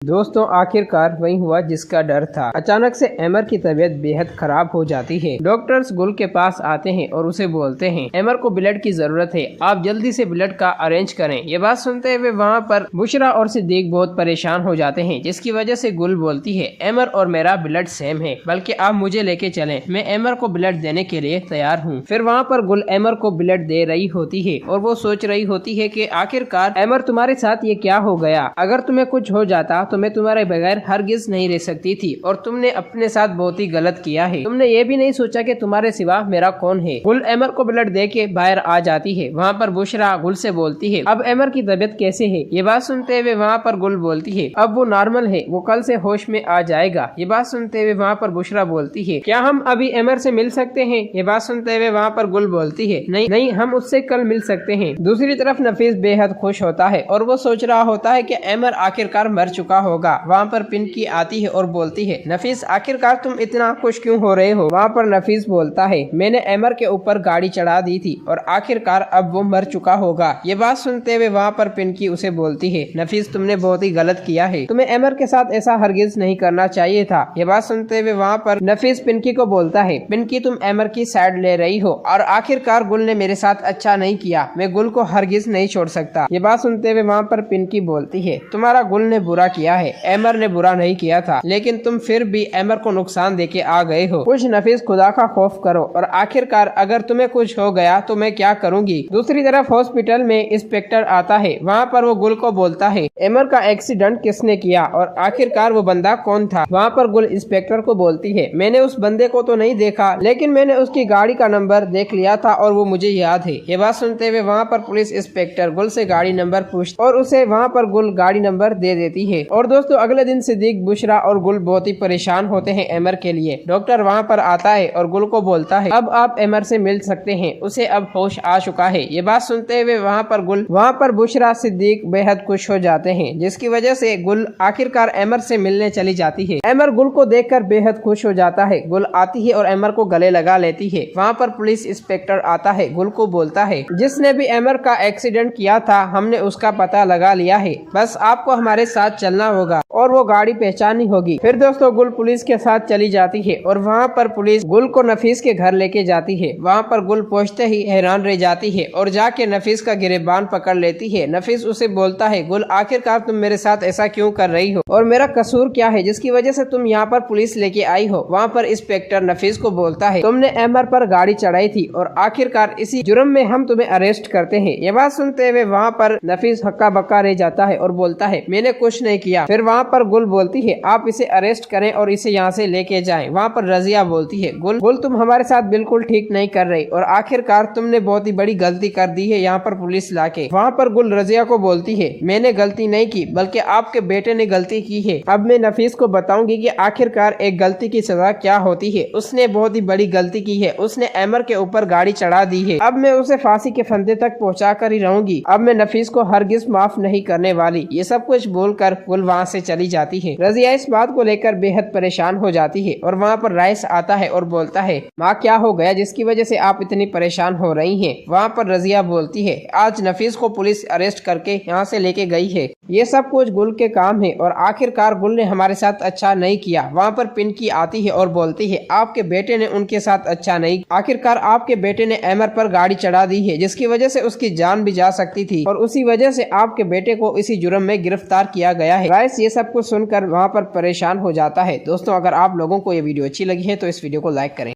दोस्तों आखिरकार वही हुआ जिसका डर था। अचानक से एमर की तबीयत बेहद खराब हो जाती है। डॉक्टर्स गुल के पास आते हैं और उसे बोलते हैं एमर को ब्लड की जरूरत है, आप जल्दी से ब्लड का अरेंज करें। ये बात सुनते हुए वहाँ पर बुशरा और सिद्दीक बहुत परेशान हो जाते हैं, जिसकी वजह से गुल बोलती है एमर और मेरा ब्लड सेम है, बल्कि आप मुझे लेके चलें, मैं एमर को ब्लड देने के लिए तैयार हूँ। फिर वहाँ पर गुल एमर को ब्लड दे रही होती है और वो सोच रही होती है कि आखिरकार एमर तुम्हारे साथ ये क्या हो गया, अगर तुम्हें कुछ हो जाता तो मैं तुम्हारे बगैर हरगिज नहीं रह सकती थी और तुमने अपने साथ बहुत ही गलत किया है। तुमने ये भी नहीं सोचा कि तुम्हारे सिवा मेरा कौन है। गुल एमर को ब्लड दे के बाहर आ जाती है। वहाँ पर बुशरा गुल से बोलती है अब एमर की तबीयत कैसे है। ये बात सुनते हुए वहाँ पर गुल बोलती है अब वो नॉर्मल है, वो कल से होश में आ जाएगा। ये बात सुनते हुए वहाँ पर बुशरा बोलती है क्या हम अभी एमर से मिल सकते हैं। ये बात सुनते हुए वहाँ पर गुल बोलती है नहीं नहीं, हम उससे कल मिल सकते हैं। दूसरी तरफ नफीस बेहद खुश होता है और वो सोच रहा होता है कि एमर आखिरकार मर चुका होगा। वहाँ पर पिंकी आती है और बोलती है नफीस आखिरकार तुम इतना खुश क्यों हो रहे हो। वहाँ पर नफीस बोलता है मैंने एमर के ऊपर गाड़ी चढ़ा दी थी और आखिरकार अब वो मर चुका होगा। ये बात सुनते हुए वहाँ पर पिंकी उसे बोलती है नफीस तुमने बहुत ही गलत किया है, तुम्हें एमर के साथ ऐसा हरगिज नहीं करना चाहिए था। ये बात सुनते हुए वहाँ पर नफीस पिंकी को बोलता है पिंकी तुम एमर की साइड ले रही हो और आखिरकार गुल ने मेरे साथ अच्छा नहीं किया, मैं गुल को हरगिज नहीं छोड़ सकता। ये बात सुनते हुए वहाँ पर पिंकी बोलती है तुम्हारा गुल ने बुरा किया है, एमर ने बुरा नहीं किया था, लेकिन तुम फिर भी एमर को नुकसान देके आ गए हो। कुछ नफीस खुदा का खौफ करो और आखिरकार अगर तुम्हें कुछ हो गया तो मैं क्या करूँगी। दूसरी तरफ हॉस्पिटल में इंस्पेक्टर आता है। वहाँ पर वो गुल को बोलता है एमर का एक्सीडेंट किसने किया और आखिरकार वो बंदा कौन था। वहाँ पर गुल इंस्पेक्टर को बोलती है मैंने उस बंदे को तो नहीं देखा, लेकिन मैंने उसकी गाड़ी का नंबर देख लिया था और वो मुझे याद है। ये बात सुनते हुए वहाँ पर पुलिस इंस्पेक्टर गुल से गाड़ी नंबर पूछती और उसे वहाँ पर गुल गाड़ी नंबर दे देती है। और दोस्तों अगले दिन सिद्दीक बुशरा और गुल बहुत ही परेशान होते हैं एमर के लिए। डॉक्टर वहाँ पर आता है और गुल को बोलता है अब आप एमर से मिल सकते हैं, उसे अब होश आ चुका है। ये बात सुनते हुए वहाँ पर बुशरा सिद्दीक बेहद खुश हो जाते हैं, जिसकी वजह से गुल आखिरकार एमर से मिलने चली जाती है। एमर गुल को देखकर बेहद खुश हो जाता है। गुल आती है और एमर को गले लगा लेती है। वहाँ पर पुलिस इंस्पेक्टर आता है, गुल को बोलता है जिसने भी एमर का एक्सीडेंट किया था हमने उसका पता लगा लिया है, बस आपको हमारे साथ चलना होगा और वो गाड़ी पहचानी होगी। फिर दोस्तों गुल पुलिस के साथ चली जाती है और वहाँ पर पुलिस गुल को नफीस के घर लेके जाती है। वहाँ पर गुल पहुँचते ही हैरान रह जाती है और जाके नफीस का गिरेबान पकड़ लेती है। नफीस उसे बोलता है गुल आखिरकार तुम मेरे साथ ऐसा क्यों कर रही हो और मेरा कसूर क्या है जिसकी वजह से तुम यहाँ पर पुलिस लेके आई हो। वहाँ पर इंस्पेक्टर नफीस को बोलता है तुमने एमर पर गाड़ी चढ़ाई थी और आखिरकार इसी जुर्म में हम तुम्हें अरेस्ट करते हैं। ये बात सुनते हुए वहाँ पर नफीस हक्का बक्का रह जाता है और बोलता है मैंने कुछ नहीं किया। फिर वहाँ पर गुल बोलती है आप इसे अरेस्ट करें और इसे यहाँ से लेके जाएं। वहाँ पर रजिया बोलती है गुल तुम हमारे साथ बिल्कुल ठीक नहीं कर रही और आखिरकार तुमने बहुत ही बड़ी गलती कर दी है यहाँ पर पुलिस लाके। वहाँ पर गुल रजिया को बोलती है मैंने गलती नहीं की बल्कि आपके बेटे ने गलती की है। अब मैं नफीस को बताऊंगी कि आखिरकार एक गलती की सजा क्या होती है। उसने बहुत ही बड़ी गलती की है, उसने एमर के ऊपर गाड़ी चढ़ा दी है। अब मैं उसे फांसी के फंदे तक पहुँचा कर ही रहूंगी। अब मैं नफीस को हरगिज माफ नहीं करने वाली। ये सब कुछ बोलकर गुल वहाँ से चली जाती है। रजिया इस बात को लेकर बेहद परेशान हो जाती है और वहाँ पर राइस आता है और बोलता है माँ क्या हो गया जिसकी वजह से आप इतनी परेशान हो रही हैं। वहाँ पर रजिया बोलती है आज नफीस को पुलिस अरेस्ट करके यहाँ से लेके गई है, ये सब कुछ गुल के काम है और आखिरकार गुल ने हमारे साथ अच्छा नहीं किया। वहाँ पर पिंकी आती है और बोलती है आपके बेटे ने उनके साथ अच्छा नहीं, आखिरकार आपके बेटे ने एमर पर गाड़ी चढ़ा दी है जिसकी वजह से उसकी जान भी जा सकती थी और उसी वजह से आपके बेटे को इसी जुर्म में गिरफ्तार किया गया है। राइस ये सब कुछ सुनकर वहाँ पर परेशान हो जाता है। दोस्तों अगर आप लोगों को ये वीडियो अच्छी लगी है तो इस वीडियो को लाइक करें।